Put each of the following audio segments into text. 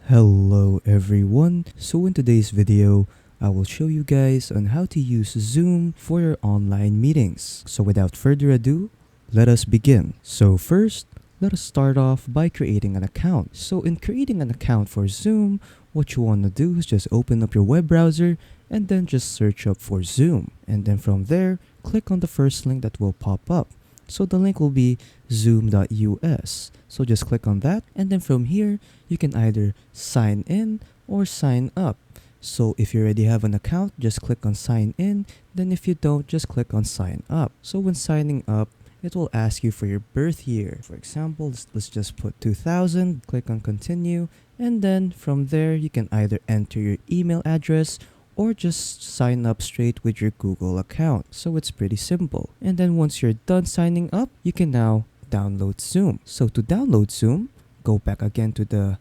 Hello everyone. So in today's video, I will show you guys on how to use Zoom for your online meetings. So without further ado, let us begin. So first, let us start off by creating an account. So in creating an account for Zoom, what you want to do is just open up your web browser and then just search up for Zoom. And then from there, click on the first link that will pop up. So the link will be zoom.us. So just click on that, and then from here, you can either sign in or sign up. So if you already have an account, just click on sign in. Then if you don't, just click on sign up. So when signing up, it will ask you for your birth year. For example, let's just put 2000, click on continue. And then from there, you can either enter your email address or just sign up straight with your Google account. So it's pretty simple. And then once you're done signing up, you can now download Zoom. So to download Zoom, go back again to the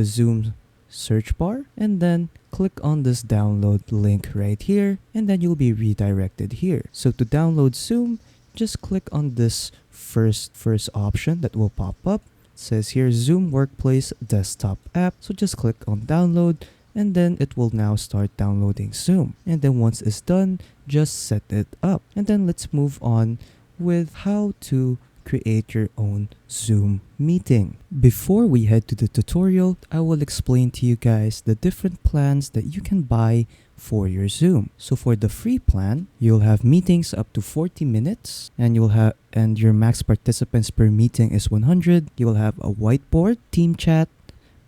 Zoom search bar and then click on this download link right here, and then you'll be redirected here. So to download Zoom, just click on this first option that will pop up. It says here Zoom Workplace Desktop App. So just click on download, and then it will now start downloading Zoom. And then once it's done, just set it up. And then let's move on with how to create your own Zoom meeting. Before we head to the tutorial, I will explain to you guys the different plans that you can buy for your Zoom. So for the free plan, you'll have meetings up to 40 minutes, and your max participants per meeting is 100. You will have a whiteboard, team chat,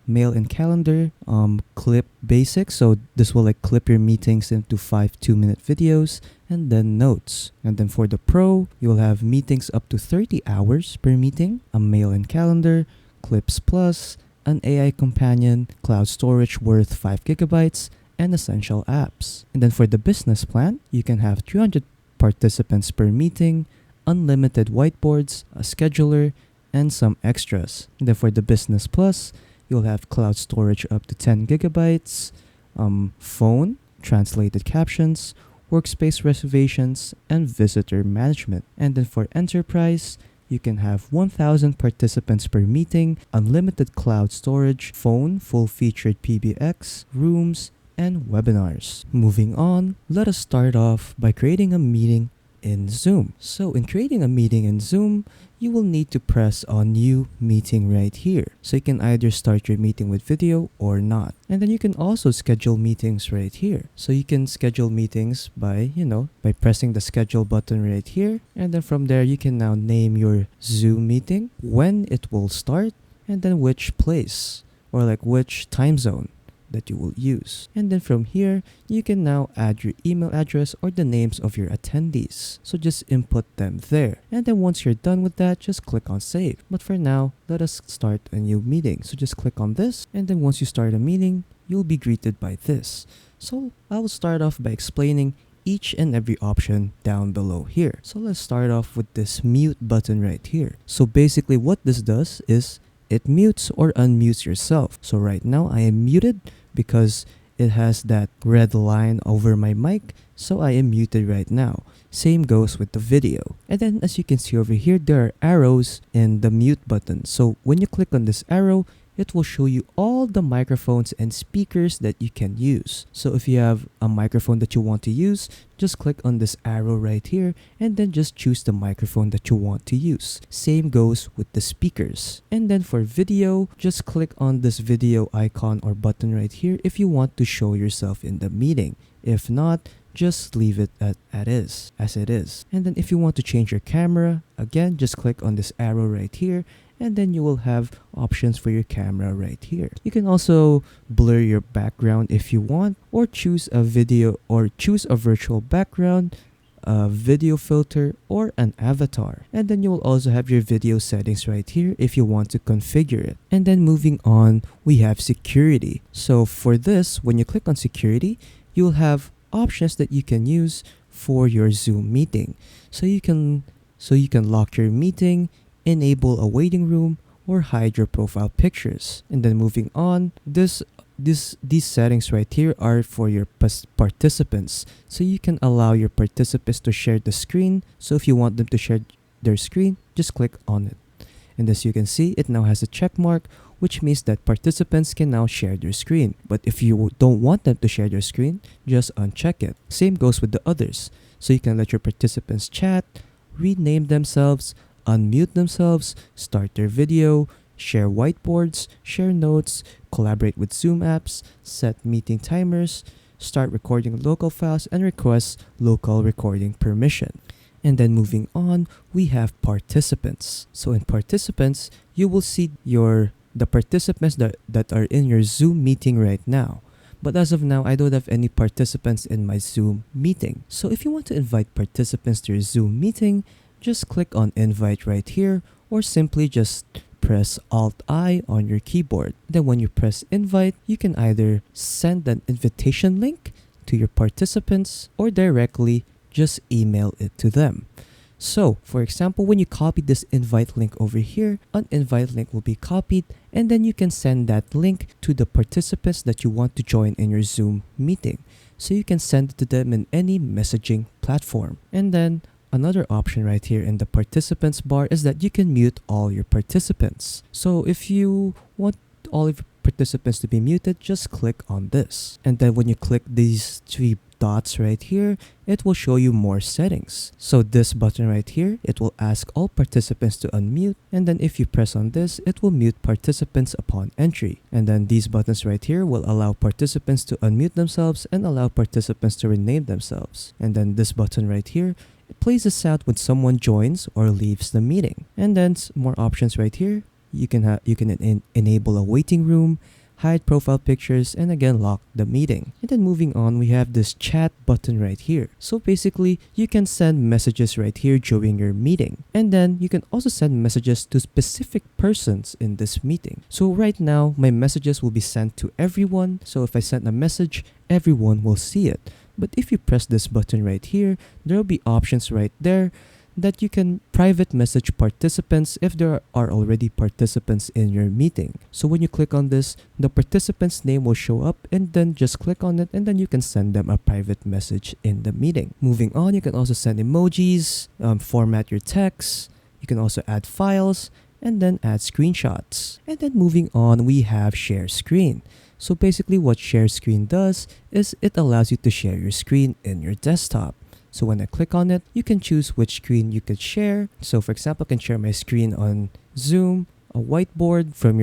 mail and calendar, clip basics. So this will clip your meetings into 5 2-minute videos, and then notes. And then for the pro, you'll have meetings up to 30 hours per meeting, a mail and calendar, clips plus, an AI companion, cloud storage worth 5 gigabytes, and essential apps. And then for the business plan, you can have 300 participants per meeting, unlimited whiteboards, a scheduler, and some extras. And then for the business plus, you'll have cloud storage up to 10 gigabytes, phone, translated captions, workspace reservations, and visitor management. And then for enterprise, you can have 1,000 participants per meeting, unlimited cloud storage, phone, full-featured PBX, rooms, and webinars. Moving on, let us start off by creating a meeting in Zoom. So in creating a meeting in Zoom, you will need to press on new meeting right here. So you can either start your meeting with video or not. And then you can also schedule meetings right here. So you can schedule meetings by pressing the schedule button right here. And then from there, you can now name your Zoom meeting, when it will start, and then which place or which time zone that you will use. And then from here, you can now add your email address or the names of your attendees. So just input them there. And then once you're done with that, just click on save. But for now, let us start a new meeting. So just click on this. And then once you start a meeting, you'll be greeted by this. So I will start off by explaining each and every option down below here. So let's start off with this mute button right here. So basically what this does is it mutes or unmutes yourself. So right now I am muted because it has that red line over my mic, so I am muted right now. Same goes with the video. And then as you can see over here, there are arrows in the mute button. So when you click on this arrow, it will show you all the microphones and speakers that you can use. So if you have a microphone that you want to use, just click on this arrow right here and then just choose the microphone that you want to use. Same goes with the speakers. And then for video, just click on this video icon or button right here if you want to show yourself in the meeting. If not, just leave it as it is. And then if you want to change your camera, again, just click on this arrow right here, and then you will have options for your camera right here. You can also blur your background if you want, or choose a virtual background, a video filter, or an avatar. And then you will also have your video settings right here if you want to configure it. And then moving on, we have security. So for this, when you click on security, you'll have options that you can use for your Zoom meeting. So you can lock your meeting, enable a waiting room, or hide your profile pictures. And then moving on, these settings right here are for your participants. So you can allow your participants to share the screen. So if you want them to share their screen, just click on it. And as you can see, it now has a check mark which means that participants can now share their screen. But if you don't want them to share their screen, just uncheck it. Same goes with the others. So you can let your participants chat, rename themselves, unmute themselves, start their video, share whiteboards, share notes, collaborate with Zoom apps, set meeting timers, start recording local files, and request local recording permission. And then moving on, we have participants. So in participants, you will see the participants that are in your Zoom meeting right now. But as of now, I don't have any participants in my Zoom meeting. So if you want to invite participants to your Zoom meeting, just click on invite right here, or simply just press Alt-I on your keyboard. Then when you press invite, you can either send an invitation link to your participants or directly just email it to them. So, for example, when you copy this invite link over here, an invite link will be copied, and then you can send that link to the participants that you want to join in your Zoom meeting. So you can send it to them in any messaging platform. And then another option right here in the participants bar is that you can mute all your participants. So if you want all of your participants to be muted, just click on this. And then when you click these three dots right here, it will show you more settings. So this button right here, it will ask all participants to unmute, and then if you press on this, it will mute participants upon entry. And then these buttons right here will allow participants to unmute themselves and allow participants to rename themselves. And then this button right here, it plays a sound when someone joins or leaves the meeting. And then more options right here. You can enable a waiting room, hide profile pictures, and again lock the meeting. And then moving on, we have this chat button right here. So basically, you can send messages right here during your meeting. And then you can also send messages to specific persons in this meeting. So right now, my messages will be sent to everyone. So if I send a message, everyone will see it. But if you press this button right here, there will be options right there that you can private message participants if there are already participants in your meeting. So when you click on this, the participant's name will show up, and then just click on it, and then you can send them a private message in the meeting. Moving on, you can also send emojis, format your text, you can also add files, and then add screenshots. And then moving on, we have share screen. So basically what share screen does is it allows you to share your screen in your desktop. So when I click on it, you can choose which screen you could share. So for example, I can share my screen on Zoom, a whiteboard from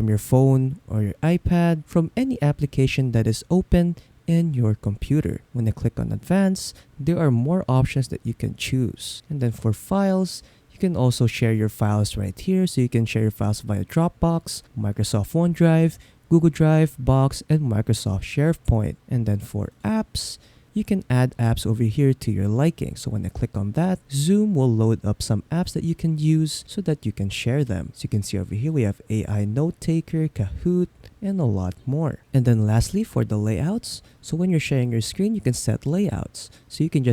your phone or your iPad, from any application that is open in your computer. When I click on advanced, there are more options that you can choose. And then for files, you can also share your files right here. So you can share your files via Dropbox, Microsoft OneDrive, Google Drive, Box, and Microsoft SharePoint. And then for apps, you can add apps over here to your liking. So when I click on that, Zoom will load up some apps that you can use so that you can share them. So you can see over here, we have AI Note Taker, Kahoot, and a lot more. And then lastly, for the layouts, so when you're sharing your screen, you can set layouts. So you can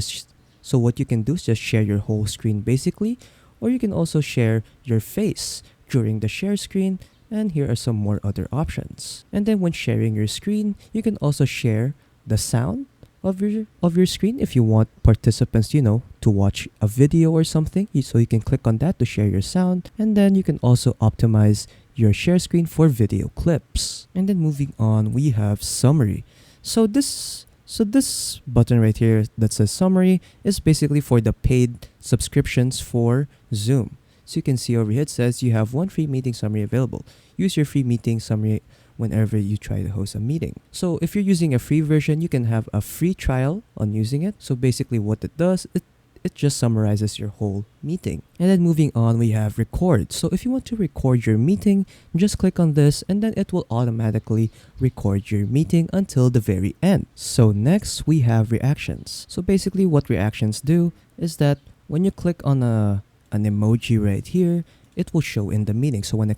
so what you can do is just share your whole screen basically, or you can also share your face during the share screen. And here are some more other options. And then when sharing your screen, you can also share the sound of your screen if you want participants, to watch a video or something. So you can click on that to share your sound. And then you can also optimize your share screen for video clips. And then moving on, we have summary. So this button right here that says summary is basically for the paid subscriptions for Zoom. So you can see over here, it says you have one free meeting summary available. Use your free meeting summary whenever you try to host a meeting. So if you're using a free version, you can have a free trial on using it. So basically what it does, it just summarizes your whole meeting. And then moving on, we have record. So if you want to record your meeting, just click on this and then it will automatically record your meeting until the very end. So next we have reactions. So basically what reactions do is that when you click on an emoji right here, it will show in the meeting. So when I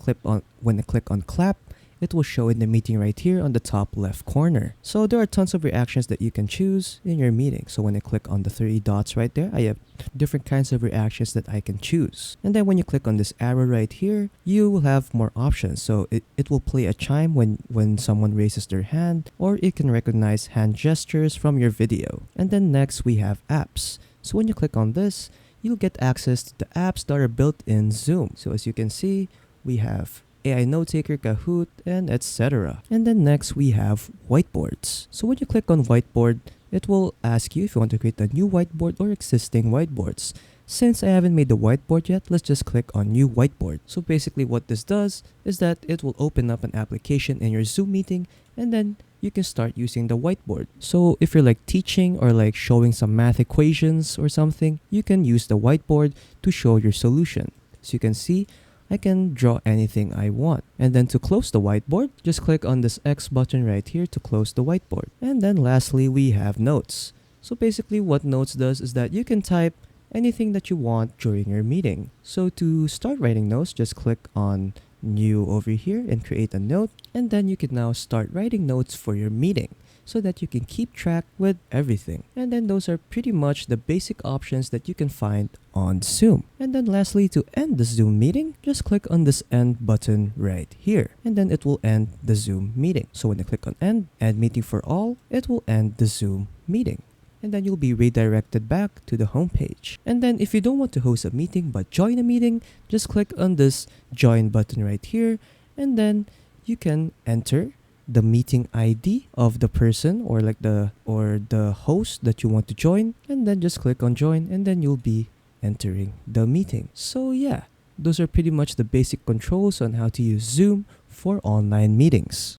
click on clap, it will show in the meeting right here on the top left corner. So there are tons of reactions that you can choose in your meeting. So when I click on the 3 dots right there, I have different kinds of reactions that I can choose. And then when you click on this arrow right here, you will have more options. So it will play a chime when someone raises their hand, or it can recognize hand gestures from your video. And then next we have apps. So when you click on this, you'll get access to the apps that are built in Zoom. So as you can see, we have AI Note Taker, Kahoot, and etc. And then next we have whiteboards. So when you click on whiteboard, it will ask you if you want to create a new whiteboard or existing whiteboards. Since I haven't made the whiteboard yet, let's just click on new whiteboard. So basically what this does is that it will open up an application in your Zoom meeting, and then you can start using the whiteboard. So if you're like teaching or like showing some math equations or something, you can use the whiteboard to show your solution. So you can see I can draw anything I want. And then to close the whiteboard, just click on this X button right here to close the whiteboard. And then lastly, we have notes. So basically what notes does is that you can type anything that you want during your meeting. So to start writing notes, just click on new over here and create a note, and then you can now start writing notes for your meeting so that you can keep track with everything. And then those are pretty much the basic options that you can find on Zoom. And then lastly, to end the Zoom meeting, just click on this end button right here, and then it will end the Zoom meeting. So when you click on end meeting for all, it will end the Zoom meeting. And then you'll be redirected back to the homepage. And then if you don't want to host a meeting but join a meeting, just click on this join button right here, and then you can enter the meeting ID of the person or the host that you want to join, and then just click on join, and then you'll be entering the meeting. So yeah, those are pretty much the basic controls on how to use Zoom for online meetings.